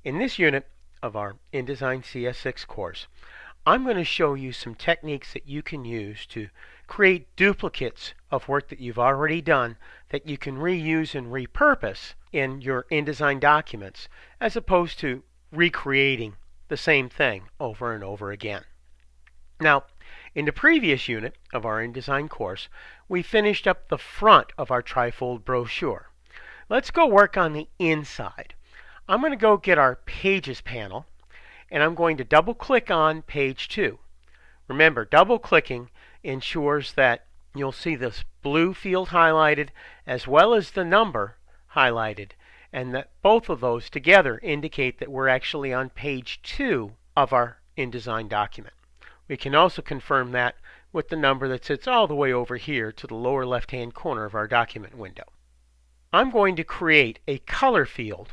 In this unit of our InDesign CS6 course, I'm going to show you some techniques that you can use to create duplicates of work that you've already done that you can reuse and repurpose in your InDesign documents, as opposed to recreating the same thing over and over again. Now, in the previous unit of our InDesign course, we finished up the front of our trifold brochure. Let's go work on the inside. I'm going to go get our Pages panel, and I'm going to double click on page 2. Remember, double clicking ensures that you'll see this blue field highlighted as well as the number highlighted, and that both of those together indicate that we're actually on page 2 of our InDesign document. We can also confirm that with the number that sits all the way over here to the lower left hand corner of our document window. I'm going to create a color field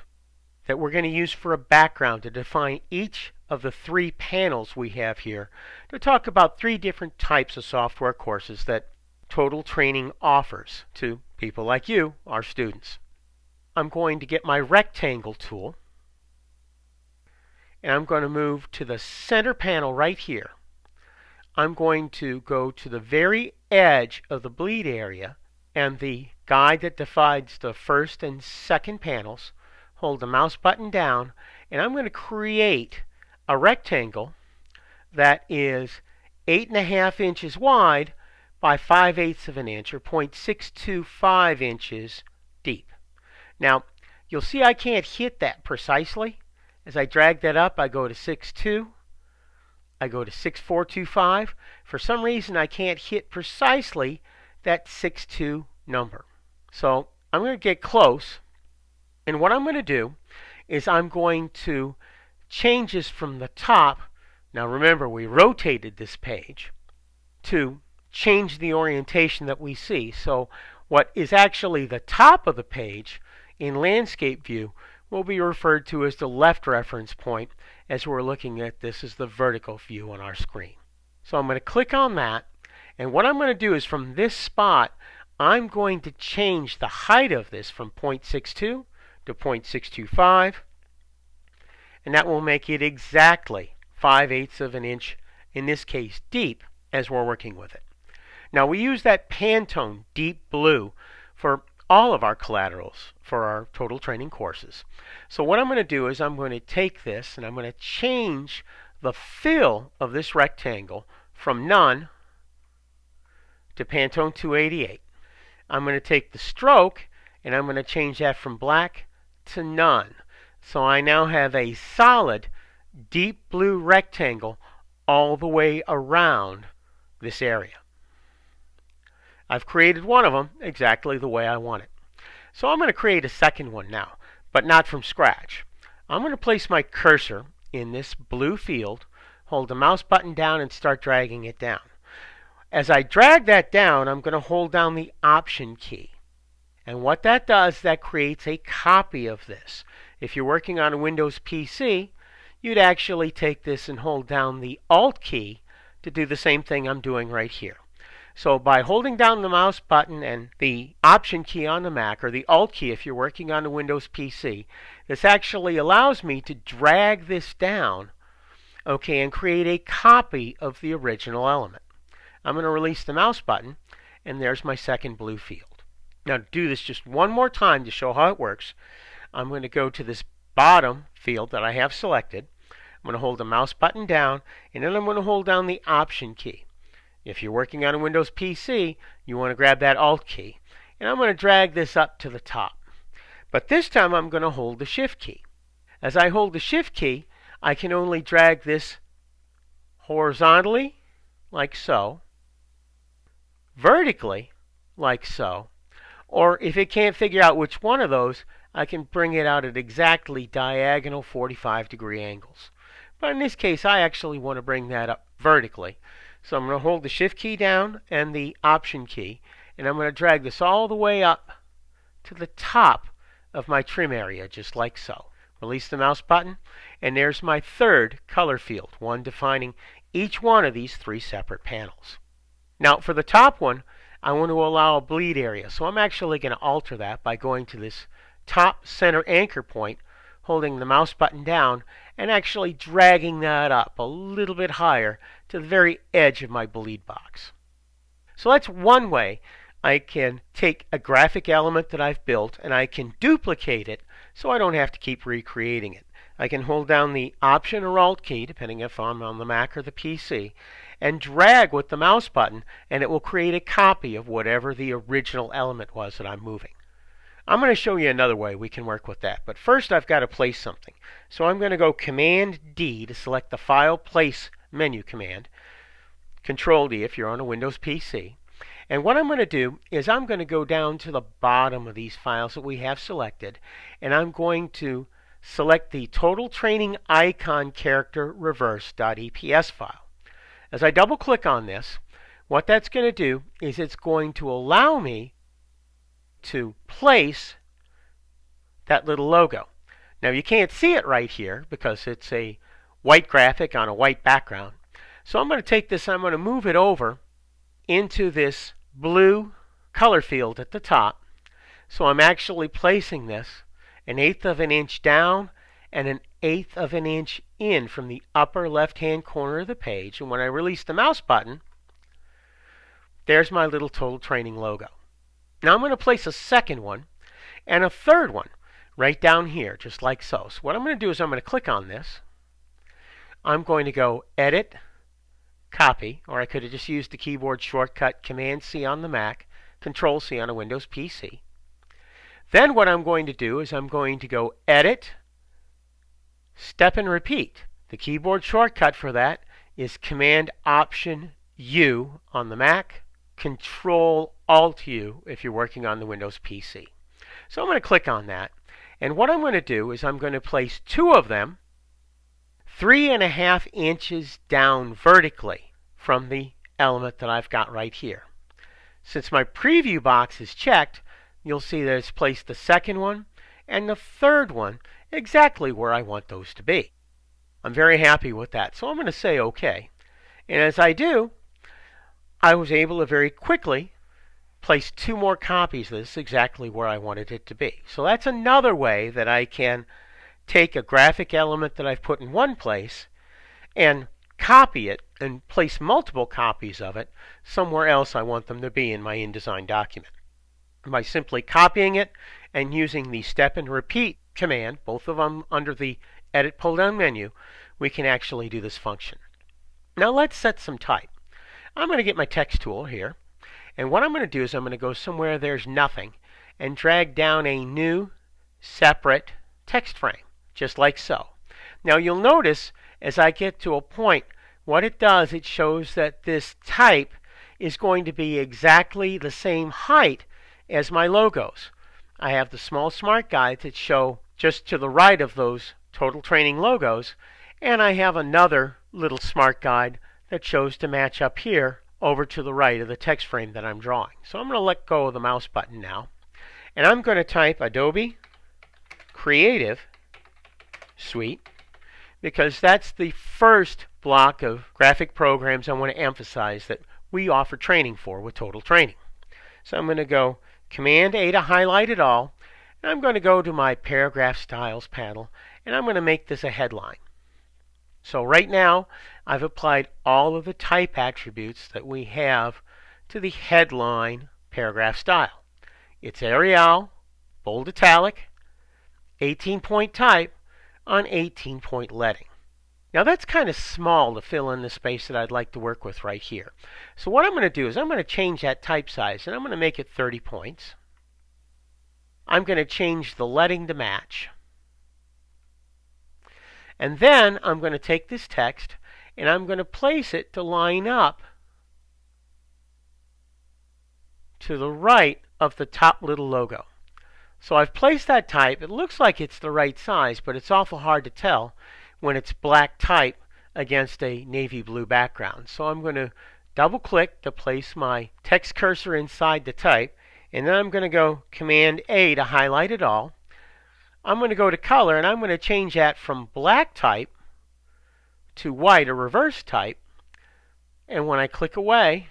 that we're going to use for a background to define each of the 3 panels we have here to talk about 3 different types of software courses that Total Training offers to people like you, our students. I'm going to get my rectangle tool, and I'm going to move to the center panel right here. I'm going to go to the very edge of the bleed area and the guide that divides the first and second panels. Hold the mouse button down, and I'm going to create a rectangle that is 8.5 inches wide by 5/8 of an inch, or 0.625 inches deep. Now, you'll see I can't hit that precisely. As I drag that up, I go to 6.2, I go to 6.425. For some reason, I can't hit precisely that 6.2 number. So I'm going to get close. And what I'm going to do is I'm going to change this from the top. Now remember, we rotated this page to change the orientation that we see. So what is actually the top of the page in landscape view will be referred to as the left reference point, as we're looking at this as the vertical view on our screen. So I'm going to click on that, and what I'm going to do is from this spot, I'm going to change the height of this from 0.62 to 0.625, and that will make it exactly 5/8 of an inch, in this case deep, as we're working with it. Now we use that Pantone deep blue for all of our collaterals for our Total Training courses. So what I'm going to do is I'm going to take this and I'm going to change the fill of this rectangle from none to Pantone 288. I'm going to take the stroke and I'm going to change that from black to none. So I now have a solid deep blue rectangle all the way around this area. I've created one of them exactly the way I want it. So I'm going to create a second one now, but not from scratch. I'm going to place my cursor in this blue field, hold the mouse button down, and start dragging it down. As I drag that down, I'm going to hold down the Option key. And what that does, that creates a copy of this. If you're working on a Windows PC, you'd actually take this and hold down the Alt key to do the same thing I'm doing right here. So by holding down the mouse button and the Option key on the Mac, or the Alt key if you're working on a Windows PC, this actually allows me to drag this down, okay, and create a copy of the original element. I'm going to release the mouse button, and there's my second blue field. Now to do this just one more time to show how it works, I'm going to go to this bottom field that I have selected. I'm going to hold the mouse button down, and then I'm going to hold down the Option key. If you're working on a Windows PC, you want to grab that Alt key. And I'm going to drag this up to the top. But this time I'm going to hold the Shift key. As I hold the Shift key, I can only drag this horizontally, like so, vertically, like so, or if it can't figure out which one of those, I can bring it out at exactly diagonal 45-degree angles. But in this case, I actually want to bring that up vertically. So I'm going to hold the Shift key down and the Option key, and I'm going to drag this all the way up to the top of my trim area, just like so. Release the mouse button, and there's my third color field, one defining each one of these 3 separate panels. Now for the top one, I want to allow a bleed area, so I'm actually going to alter that by going to this top center anchor point, holding the mouse button down and actually dragging that up a little bit higher to the very edge of my bleed box. So that's one way I can take a graphic element that I've built and I can duplicate it so I don't have to keep recreating it. I can hold down the Option or Alt key, depending if I'm on the Mac or the PC, and drag with the mouse button, and it will create a copy of whatever the original element was that I'm moving. I'm going to show you another way we can work with that, but first I've got to place something. So I'm going to go Command D to select the File Place menu command, Control D if you're on a Windows PC. And what I'm going to do is I'm going to go down to the bottom of these files that we have selected, and I'm going to select the Total Training Icon Character Reverse.eps file. As I double click on this, what that's going to do is it's going to allow me to place that little logo. Now you can't see it right here because it's a white graphic on a white background. So I'm going to take this, I'm going to move it over into this blue color field at the top. So I'm actually placing this 1/8 of an inch down and 1/8 of an inch in from the upper left-hand corner of the page. And when I release the mouse button, there's my little Total Training logo. Now I'm going to place a second one and a third one right down here, just like so. So what I'm going to do is I'm going to click on this. I'm going to go Edit, Copy, or I could have just used the keyboard shortcut Command-C on the Mac, Control-C on a Windows PC. Then what I'm going to do is I'm going to go Edit, Step and Repeat. The keyboard shortcut for that is Command-Option-U on the Mac, Control-Alt-U if you're working on the Windows PC. So I'm going to click on that, and what I'm going to do is I'm going to place two of them 3.5 inches down vertically from the element that I've got right here. Since my preview box is checked, you'll see that it's placed the second one and the third one exactly where I want those to be. I'm very happy with that, so I'm going to say OK. And as I do, I was able to very quickly place two more copies of this exactly where I wanted it to be. So that's another way that I can take a graphic element that I've put in one place and copy it and place multiple copies of it somewhere else I want them to be in my InDesign document. By simply copying it and using the Step and Repeat command, both of them under the Edit pull-down menu, we can actually do this function. Now let's set some type. I'm going to get my text tool here, and what I'm going to do is I'm going to go somewhere there's nothing and drag down a new separate text frame, just like so. Now you'll notice as I get to a point, what it does, it shows that this type is going to be exactly the same height as my logos. I have the small smart guides that show just to the right of those Total Training logos, and I have another little smart guide that shows to match up here over to the right of the text frame that I'm drawing. So I'm going to let go of the mouse button now, and I'm going to type Adobe Creative Suite, because that's the first block of graphic programs I want to emphasize that we offer training for with Total Training. So I'm going to go Command-A to highlight it all, and I'm going to go to my Paragraph Styles panel, and I'm going to make this a headline. So right now, I've applied all of the type attributes that we have to the headline paragraph style. It's Arial, bold italic, 18-point type on 18-point leading. Now that's kind of small to fill in the space that I'd like to work with right here. So what I'm going to do is I'm going to change that type size, and I'm going to make it 30 points. I'm going to change the leading to match. And then I'm going to take this text and I'm going to place it to line up to the right of the top little logo. So I've placed that type. It looks like it's the right size, but it's awful hard to tell when it's black type against a navy blue background. So I'm going to double click to place my text cursor inside the type, and then I'm going to go Command-A to highlight it all. I'm going to go to color, and I'm going to change that from black type to white or reverse type. And when I click away,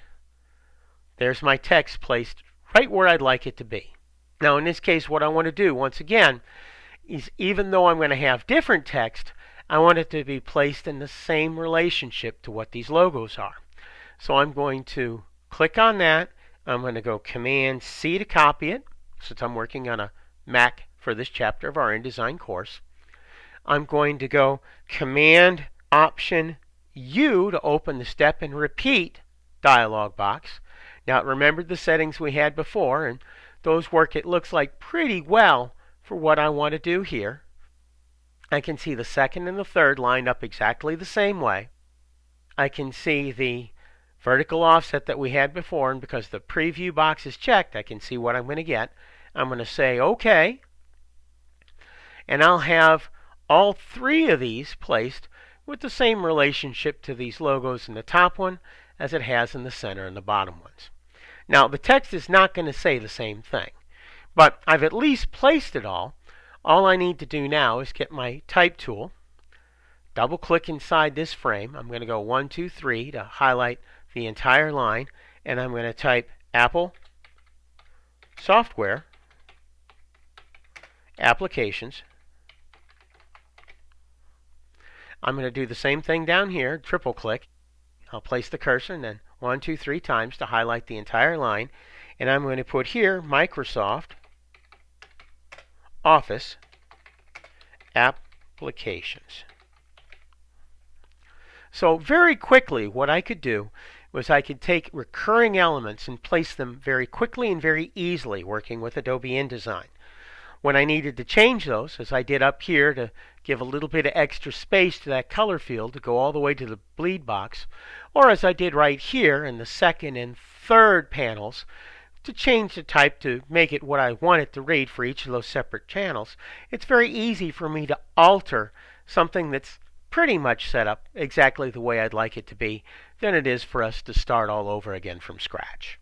there's my text placed right where I'd like it to be. Now in this case, what I want to do, once again, is even though I'm going to have different text, I want it to be placed in the same relationship to what these logos are. So I'm going to click on that. I'm going to go Command C to copy it, since I'm working on a Mac for this chapter of our InDesign course. I'm going to go Command Option U to open the Step and Repeat dialog box. Now it remembered the settings we had before, and those work, it looks like, pretty well for what I want to do here. I can see the second and the third lined up exactly the same way. I can see the vertical offset that we had before, and because the preview box is checked, I can see what I'm going to get. I'm going to say OK, and I'll have all three of these placed with the same relationship to these logos in the top one as it has in the center and the bottom ones. Now the text is not going to say the same thing, but I've at least placed it all. All I need to do now is get my type tool, double click inside this frame. I'm going to go 1, 2, 3 to highlight the entire line, and I'm going to type Apple Software Applications. I'm going to do the same thing down here, triple click. I'll place the cursor and then 1, 2, 3 times to highlight the entire line, and I'm going to put here Microsoft Office Applications. So very quickly what I could do was I could take recurring elements and place them very quickly and very easily working with Adobe InDesign. When I needed to change those, as I did up here to give a little bit of extra space to that color field to go all the way to the bleed box, or as I did right here in the second and third panels to change the type to make it what I want it to read for each of those separate channels, it's very easy for me to alter something that's pretty much set up exactly the way I'd like it to be than it is for us to start all over again from scratch.